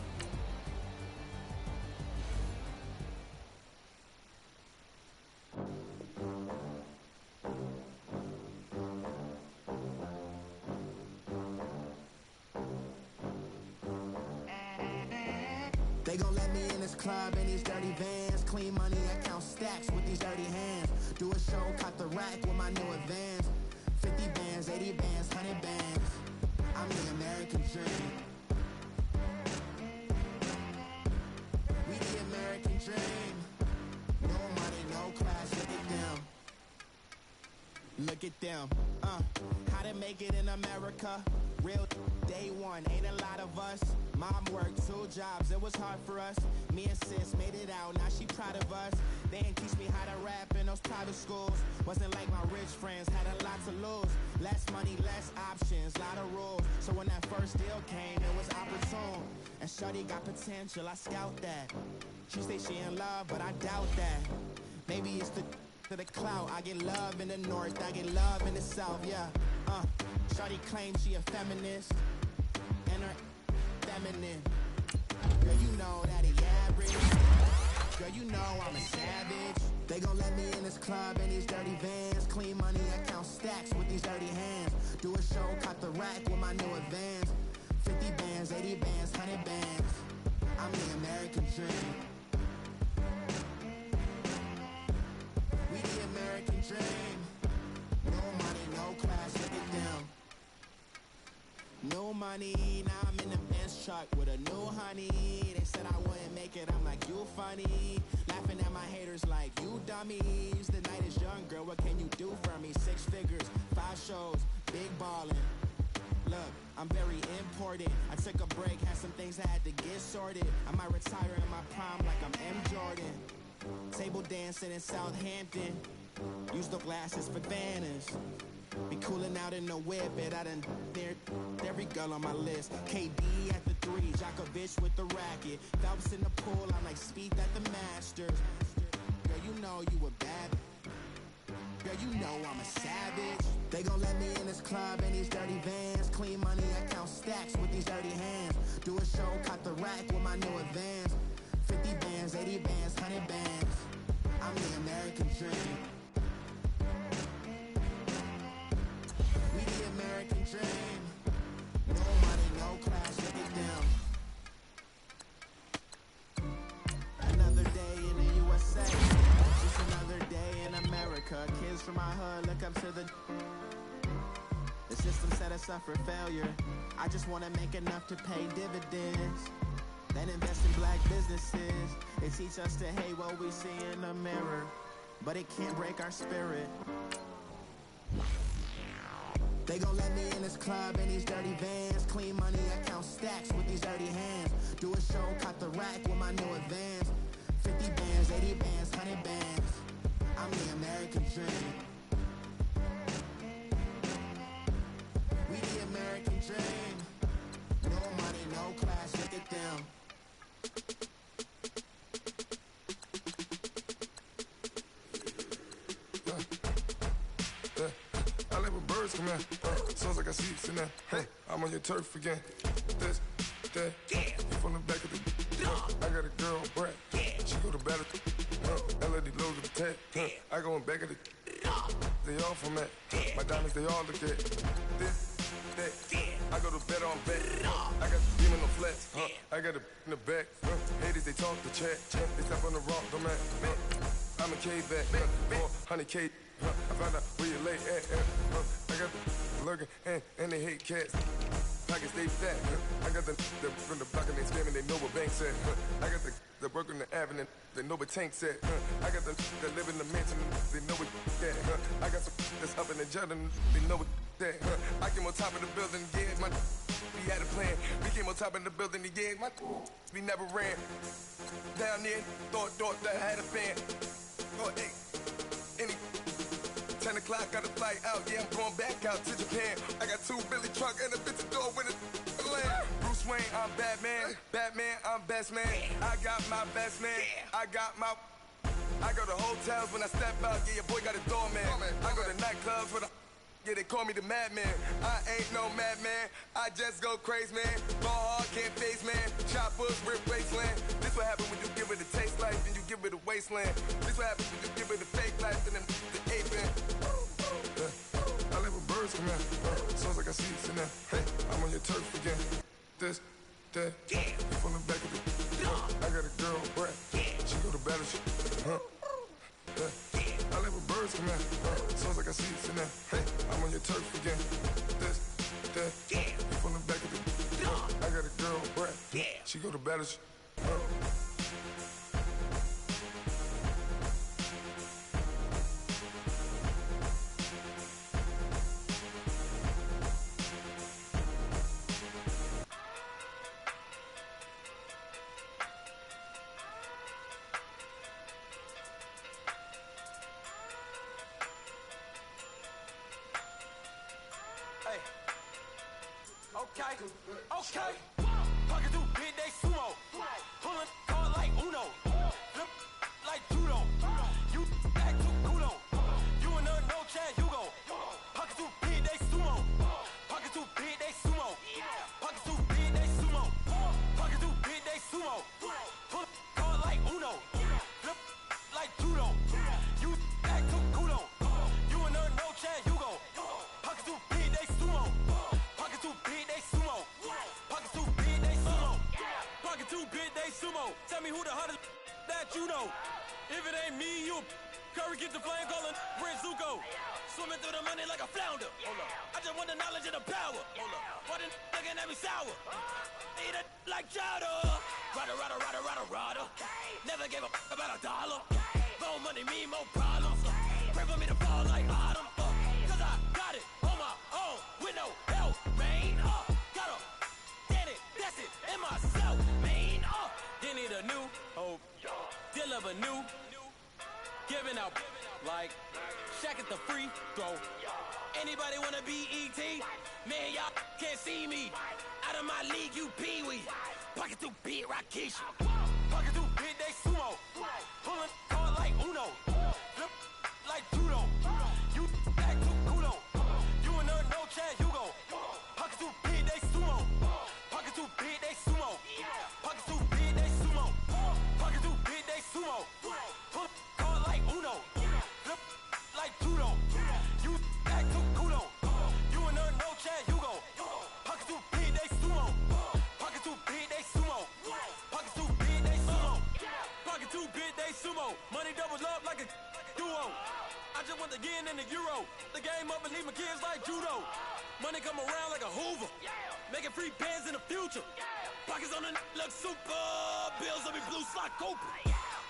They gon' let me in this club in these dirty vans. Clean money, I count stacks with these dirty hands. Do a show, cut the rack with my new advance. 50 bands, 80 bands, 100 bands. I'm the American dream. We the American dream. No money, no class, look at them. Look at them. How to make it in America? Real day one, ain't a lot of us. Mom worked 2 jobs, it was hard for us. Me and sis made it out, now she proud of us. They didn't teach me how to rap in those private schools. Wasn't like my rich friends, had a lot to lose. Less money, less options, lot of rules. So when that first deal came, it was opportune. And shorty got potential, I scout that. She say she in love, but I doubt that. Maybe it's to the clout. I get love in the north, I get love in the south, yeah. Shorty claims she a feminist, and her feminine. Girl, you know that he average. Girl, you know I'm a savage. They gon' let me in this club in these dirty vans. Clean money, I count stacks with these dirty hands. Do a show, cut the rack with my new advance. 50 bands, 80 bands, 100 bands. I'm the American dream. We the American dream. No money, no class, look at them. No money, now I'm in the Benz truck with a new honey. They said I wouldn't make it, I'm like, you funny. Laughing at my haters like, you dummies. The night is young, girl, what can you do for me? 6 figures, 5 shows, big ballin'. Look, I'm very important. I took a break, had some things I had to get sorted. I might retire in my prime like I'm M. Jordan. Table dancing in Southampton. Use the glasses for banners. Be coolin' out in the whip, and I done dared every girl on my list. KD at the 3, Djokovic with the racket. Phelps in the pool, I'm like Speed at the Masters. Girl, you know you a bad. Girl, you know I'm a savage. They gon' let me in this club in these dirty vans. Clean money, I count stacks with these dirty hands. Do a show, cut the rack with my new advance. 50 bands, 80 bands, 100 bands. I'm the American dream. We the American dream. No money, no class, look at them. Another day in the USA. Just another day in America. Kids from my hood look up to the system set us up for failure. I just want to make enough to pay dividends. Then invest in black businesses. They teach us to hate what we see in the mirror, but it can't break our spirit. They gon' let me in this club in these dirty vans. Clean money, I count stacks with these dirty hands. Do a show, cut the rack with my new advance. 50 bands, 80 bands, 100 bands. I'm the American dream. We the American dream. No money, no class, look at them. birds come in. Sounds like I see you in there. Hey, I'm on your turf again. This, that, you from the back of the. I got a girl, Brad. She go to battle. LAD low to the tag. I go in back of the. They all from that. My diamonds, they all look at. This, that. I go to bed on bed. I got the demon on flats. I got it in the back. Haters, they talk the chat. They step on the rock, don't man. I'm a K-back. 400K. I found out where you lay at. I got the lurking and they hate cats. Pockets stay fat. I got the from the block and they screaming, they know what banks at. I got the work on the avenue, they know what tanks at. I got the that live in the mansion, they know what that. I got some that's up in the jet and they know what that. I came on top of the building, yeah, my we had a plan. We came on top of the building, yeah, my we never ran. Down there, thought that I had a fan. Oh, hey, any 10 o'clock, got a flight out, yeah, I'm going back out to Japan. I got 2 Billy truck and a bitch door with a land. Bruce Wayne, I'm Batman. Batman, I'm best man. I got my best man. I go to hotels when I step out, yeah, your boy got a doorman. I go to nightclubs with a, yeah, they call me the madman. I ain't no madman, I just go crazy, man. Ball hard, can't face, man. Choppers, rip wasteland. This what happen when you give it a taste life and you give it a wasteland. This what happens when you give it a fake life and then the ape in. I live with birds come in. Sounds like I see you in there. Hey, I'm on your turf again. This, that, you from the back of the. I got a girl, Brad. She go to battle shit. I live with birds come in. Sounds like I see you in there. Hey, I'm on your turf again. This, that, you from the back of the. I got a girl, Brad. She go to battle shit. Okay. Pocket do big, they sumo. Pulling hard like Uno. Flip like judo. You act too kudo. You and her, no chance, you go. Pocket too big, they sumo. Pocket too big, they sumo. Pocket too big, they sumo. Pocket too big, they sumo. Pull hard like Uno. Flip like judo. You act too kudo. You and her, no chance, you go. Pocket too big, they sumo. Pocket too big, they sumo. Pocket too big, they sumo. Pocket too big, they sumo. Tell me who the hottest that you know. If it ain't me, you Curry get the flame calling Brent Zuko. Swimming through the money like a flounder. I just want the knowledge and the power. Why the looking at me sour? Eat it like chowder. Rada. Never gave a about a dollar. More money mean more problems. Pray for me to fall like autumn. Cause I got it on my own with no help, man. Gotta get it, that's it, in myself, man. You need a new hope, deal of a new, giving out like Shaq at the free throw. Anybody wanna be ET? Man, y'all can't see me. Out of my league, you pee-wee. Pocket too big, Rakesh. Pocket too big, they sumo. Pulling hard like Uno. Flip like judo. You act too kudo. You and her, no chance, you go. Pocket too big, they sumo. Pocket too big, they sumo. Pocket too big, they sumo. Pocket too big, they sumo. Pull hard like Uno. Flip like judo. You act too kudo. You and her, no chance, you go. Pocket too big, they sumo. Pocket too big, they sumo. Pocket too big, they sumo. Pocket too big, they sumo. Money doubles up like a duo. I just want the yen and the euro. The game up and leave my kids like judo. Money come around like a Hoover. Making free bands in the future. Pockets on the look super. Bills on me blue slot Cooper.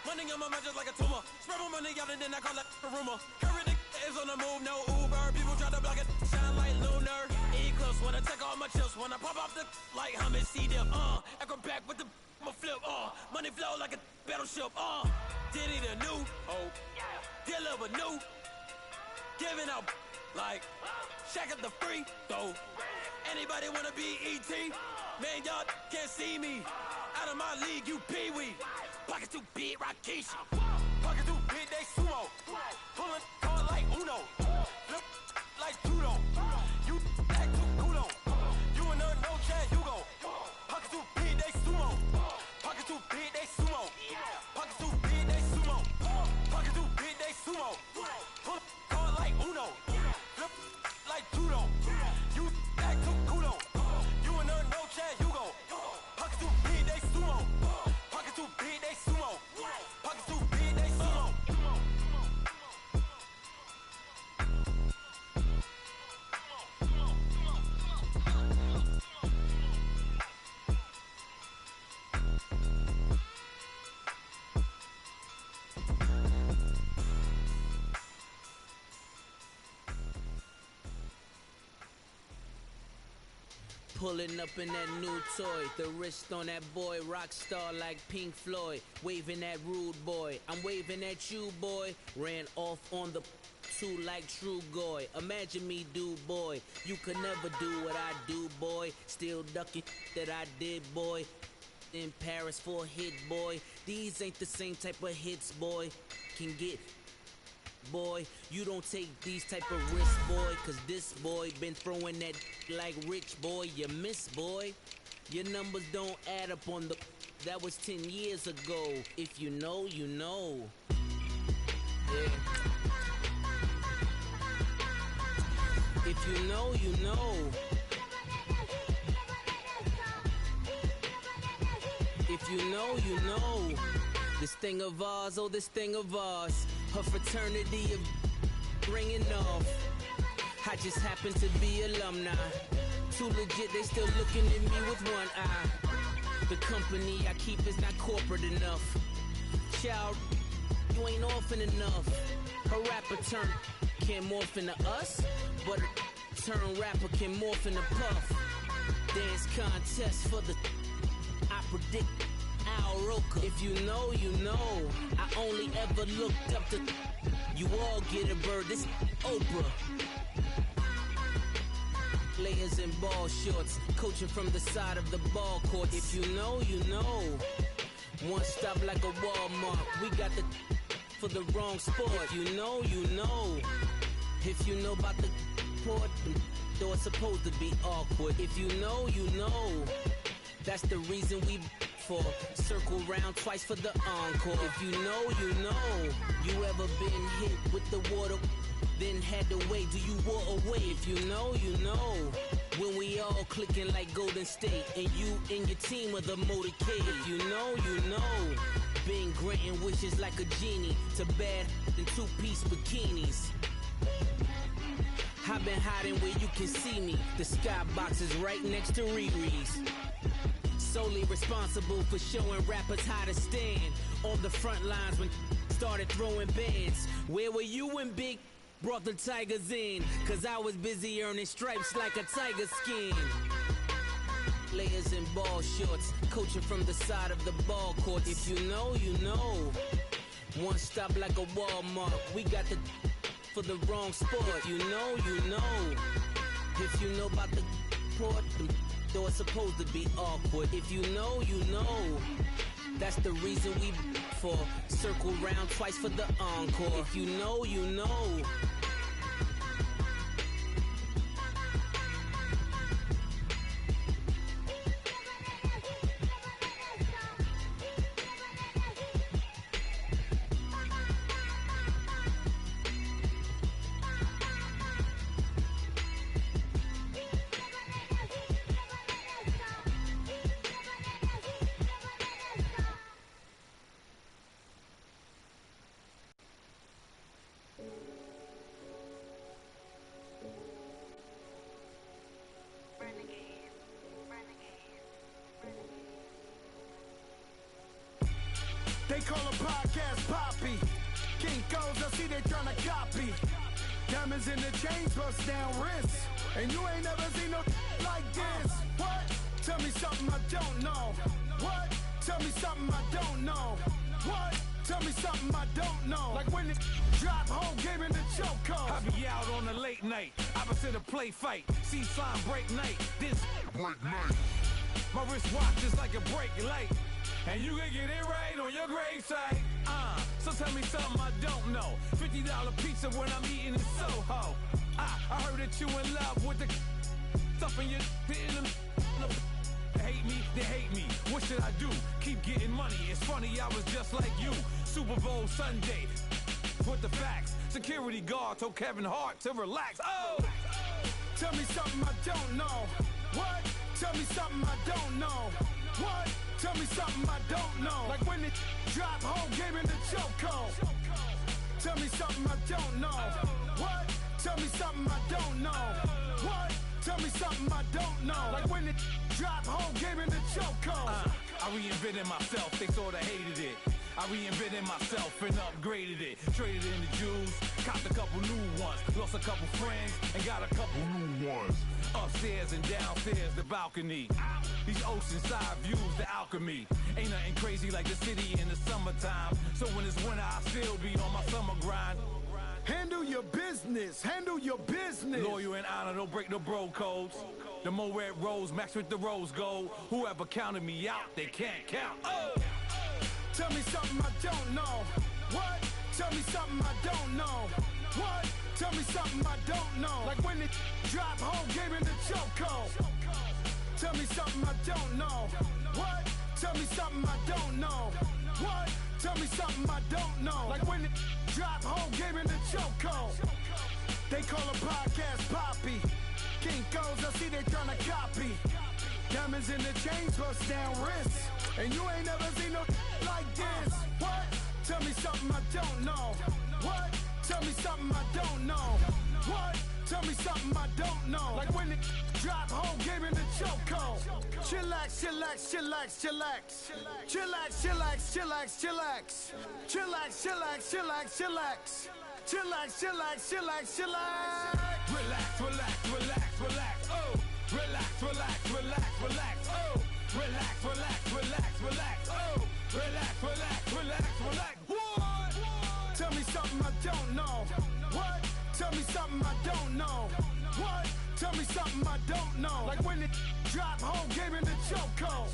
Money on my mind just like a tumor. Spread my money out and then I call that a rumor. Curry is on the move, no Uber. People try to block it, shine like lunar. Eclipse wanna take all my chips. Wanna pop off the like hummus, see them. Acrobat with the flip. Money flow like a battleship. Diddy the new hope. Deal of a new. Giving out like Shaq at the free throw. Anybody wanna be ET? Man, y'all can't see me. Out of my league, you pee-wee. Pocket too big, Rakesh. Pocket too big, they sumo. Pulling hard like Uno. Flip like judo. act too cool on. You in a no chance, you gon' pockets too big, they sumo. Pockets too big, they sumo. Pockets too big, they sumo. Pockets too big, they sumo. Pull card like Uno. Flip like judo. You act too cool on. You in a no chance, you gon' pockets too big, they sumo. Pockets too big, they sumo. Pockets too big, they sumo. Pulling up in that new toy, the wrist on that boy, rock star like Pink Floyd, waving at rude boy, I'm waving at you boy, ran off on the two like true goy, imagine me do boy, you could never do what I do boy, still ducking that I did boy, in Paris for a hit boy, these ain't the same type of hits boy, can get boy, you don't take these type of risks, boy, cause this boy been throwing that like rich boy, you miss, boy. Your numbers don't add up on the, that was 10 years ago. If you know, you know. Yeah. If you know, you know. If you know, you know. This thing of ours, oh, this thing of ours. Her fraternity of ringing off. I just happen to be alumni. Too legit, they still looking at me with one eye. The company I keep is not corporate enough. Child, you ain't orphan enough. A rapper turn can't morph into us, but a turn rapper can morph into Puff. Dance contest for the, I predict Al Roker. If you know, you know. I only ever looked up to, you all get a bird, this Oprah. Layers in ball shorts, coaching from the side of the ball court. If you know, you know. One stop like a Walmart. We got the for the wrong sport. If you know, you know. If you know about the port, the door's supposed to be awkward. If you know, you know. That's the reason we for circle round twice for the encore. If you know, you know. You ever been hit with the water? Then had to wait, do you walk away? If you know, you know. When we all clicking like Golden State, and you and your team are the motorcade. If you know, you know. Been granting wishes like a genie to bad in two-piece bikinis. I've been hiding where you can see me. The skybox is right next to Riri's. Solely responsible for showing rappers how to stand on the front lines when started throwing bands. Where were you when Big brought the Tigers in? Cause I was busy earning stripes like a tiger skin. Layers in ball shorts, coaching from the side of the ball court. If you know, you know. One stop like a Walmart. We got the for the wrong sport. If you know, you know. If you know about the port, the door's supposed to be awkward. If you know, you know. That's the reason we for circle round twice for the encore. If you know, you know. They call a podcast Poppy. Kinkos, I see they tryna copy. Diamonds in the chains, bust down wrists. And you ain't never seen no like this. What? Tell me something I don't know. What? Tell me something I don't know. What? Tell me something I don't know. Like when it drop whole game in the chokehold. I be out on a late night, opposite a play fight. See slime break night, this break night. My wristwatch is like a brake light. And you can get it right on your gravesite. So tell me something I don't know. $50 pizza when I'm eating in Soho. I heard that you in love with the stuff in your hate me, they hate me. What should I do? Keep getting money. It's funny, I was just like you. Super Bowl Sunday. With the facts. Security guard told Kevin Hart to relax. Oh! Tell me something I don't know. What? Tell me something I don't know. What? Tell me something I don't know. Like when it drop home, game in the chokehold. Tell me something I don't know. What? Tell me something I don't know. What? Tell me something I don't know. Like when it drop home, game in the chokehold. I reinvented myself, they sorta hated it. I reinvented myself and upgraded it. Traded in the Jews, copped a couple new ones. Lost a couple friends and got a couple new ones. Upstairs and downstairs, the balcony. These oceanside views, the alchemy. Ain't nothing crazy like the city in the summertime. So when it's winter, I still be on my summer grind. Handle your business, handle your business. Loyal and honor, don't break no bro codes. The more red rose, match with the rose gold. Whoever counted me out, they can't count. Oh! Tell me something I don't know. What? Tell me something I don't know. What? Tell me something I don't know. Like when it drop home, game in the chokehold. Tell me something I don't know. What? Tell me something I don't know. What? Tell me something I don't know. Like when it drop home, game in the chokehold. They call a podcast Poppy. Kinkos, I see they tryna copy. Diamonds in the chains, bust down wrists. And you ain't never seen no like this. What? Tell me something I don't know. What? Tell me something I don't know. What? Tell me something I don't know. Like when it drop home, game in the chokehold. Chillax, chillax, chillax, chillax. Chillax, chillax, chillax, chillax. Chillax, chillax, chillax, chillax. Chillax, chillax, chillax, chillax. Relax, relax, relax, relax. Oh! Relax, relax, relax, relax. Oh! Relax, relax, relax, relax. Oh! Relax, relax, relax, relax. What? Tell me something I don't know. What? Tell me something I don't know. What? Tell me something I don't know. Like when it drop home, game in the chokehold.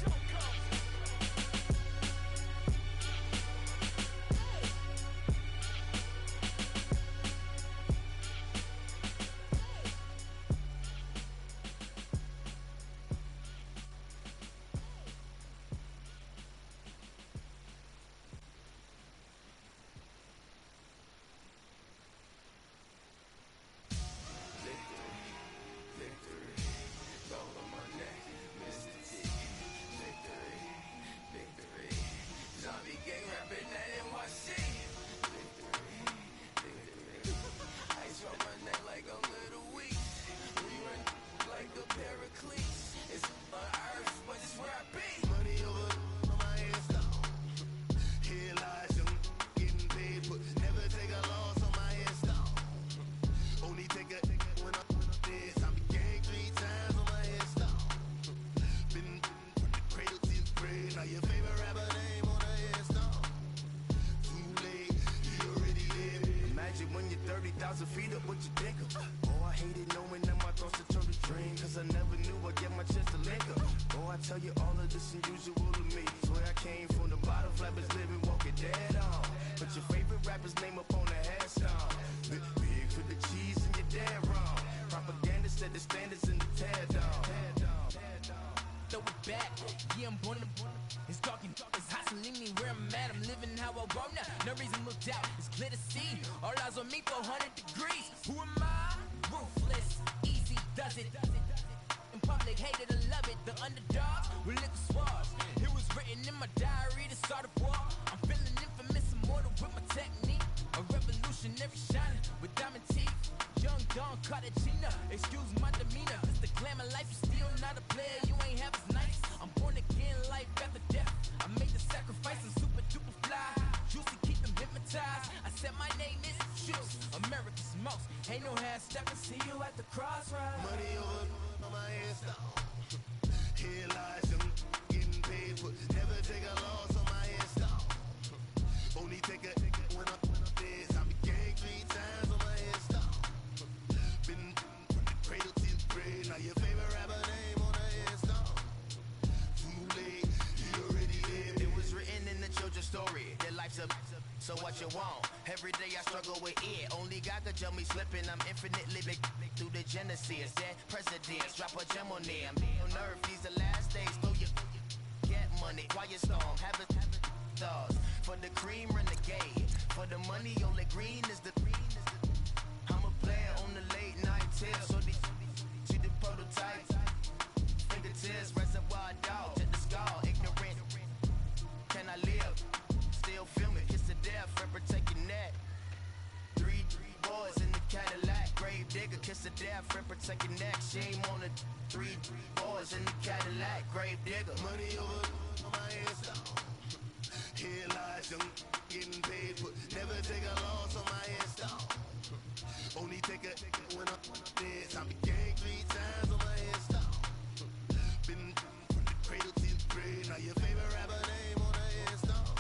Feet up, what you think of? Oh, I hated knowing that my thoughts had turned to dream. Cause I never knew I'd get my chance to link up. Oh, I tell you all of this unusual to me. Swear I came from the bottom, flappers living, walking dead on. Put your favorite rapper's name up on the headstone. Big for the cheese and you're dead wrong. Propaganda said the standards in the tear down. Throw it back, yeah, I'm born to. It's dark and it's hot, so leave me where I'm at. I'm living how I want now. No reason looked out, it's clear to see. All eyes on me for 100 degrees. Who am I? Ruthless, easy does it. In public, hated or love it. The underdogs will lick the swords. It was written in my diary to start a war. I'm feeling infamous, immortal with my technique. A revolutionary shining with diamond teeth. Young Don Cartagena, excuse my demeanor. This the glamour life, you still not a player. You ain't half as nice. I'm born again, life after death. I made the sacrifice, I'm super duper fly. Juicy, keep them hypnotized. I said my name is Juice, America's most. Ain't no half stepping, see you at the crossroads. Money over on my headstone. Here lies them getting paid for. Never take a loss on my headstone. Only take a when I'm dead. I be gang 3 times on my headstone. Been from the cradle to the grave. Now your favorite rapper name on the headstone. Too late, you already dead. It was written in the children's story. Their life's a So what you want? Every day I struggle with it. Only God could jump me slipping. I'm infinitely big through the genesis. Dead presidents, drop a gem on them. On earth, these the last days. Throw your get money. Quiet storm, have it thoughts. For the cream, renegade. For the money, only green is the. I'm a player on the late night tip. So see the prototype. Fingertips, reservoir dog. Check the skull, ignorant. Can I live? Still film it, kiss to death, ripper take your neck. Three boys in the Cadillac, grave digger, kiss to death, ripper take your neck. Shame on the three boys in the Cadillac, grave digger. Money over on my hands down. Here lies young getting paid, but never take a loss on my hands down. Only take a when I'm dead. I be gang 3 times on my hands down. Been from the cradle to the grave. Now your favorite rapper name on the hands down.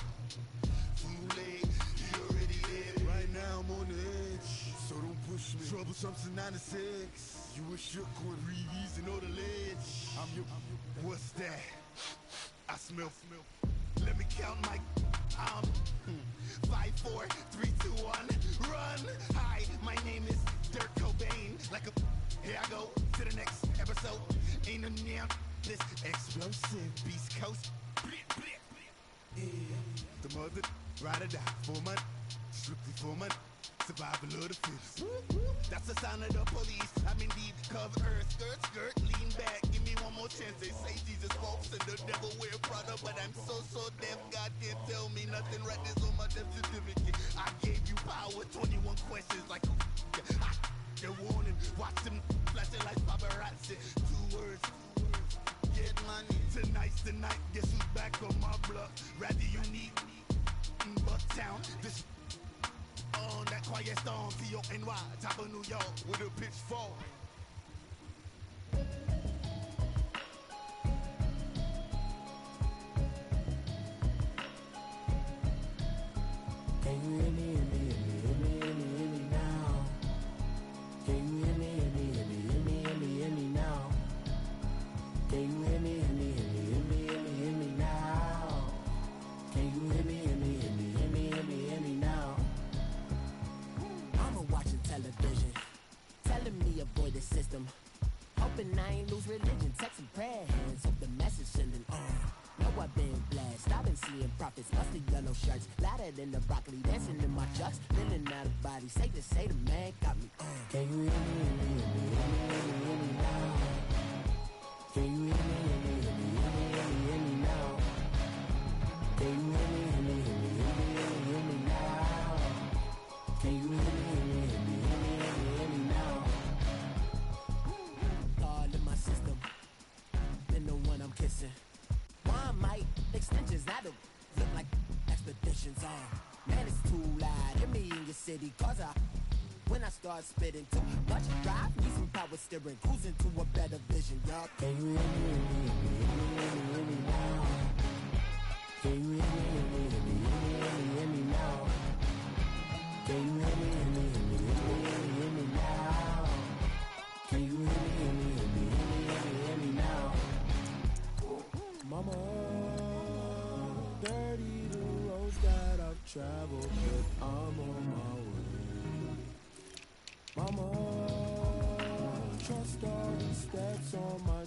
Too late, you already dead. Right now I'm on the edge, so don't push me. Trouble something 96. You were shook when re-easing on the ledge. I'm your. What's that? I smell. Let me count my. 5, 4, 3, 2, 1, run. Hi, my name is Dirk Cobain. Like a. Here I go to the next episode. Ain't no damn this explosive Beast Coast. Yeah. The mother ride or die for money, strictly for money. Survival of the fittest. That's the sign of the police. I'm indeed cover earth, skirt, lean back. Give me one more chance. They say Jesus walks and the devil wear Prada, but I'm so deaf. God can't tell me nothing. Right this on my death certificate. I gave you power. 21 questions like they're warning. Watch them flashing like paparazzi. 2 words. Get money. Tonight's the night. Guess who's back on my block? Rather unique. Bucktown. This. On that quiet storm, T-O-N-Y, top of New York, with a pitchfork. Can you hear me, hear me now? Can you hear me now? Can you hear me now? Can you hear me now? Mama watching television, telling me avoid the system. Hoping I ain't lose religion, texting prayer hands, hope the message sending on. Know I've been blessed, I've been seeing prophets, busted yellow shirts, louder than the broccoli, dancing in my chucks, feeling out of body, say the man got me on. Can you hear me now? Can you hear me now? Can you hear me now? Can you hear me now? God in my system, been the one I'm kissing. One might extensions that'll look like expeditions on. Man, it's too loud. Hear me in your city, cause when I start spitting too much drive, need some power steering, cruising to a better vision, y'all. Can you hear me now? Can you hear me now? Can you hear me now? Can you hear me now? Mama, dirty the roads that I've traveled, but I'm on my way. Mama, trust all the steps on my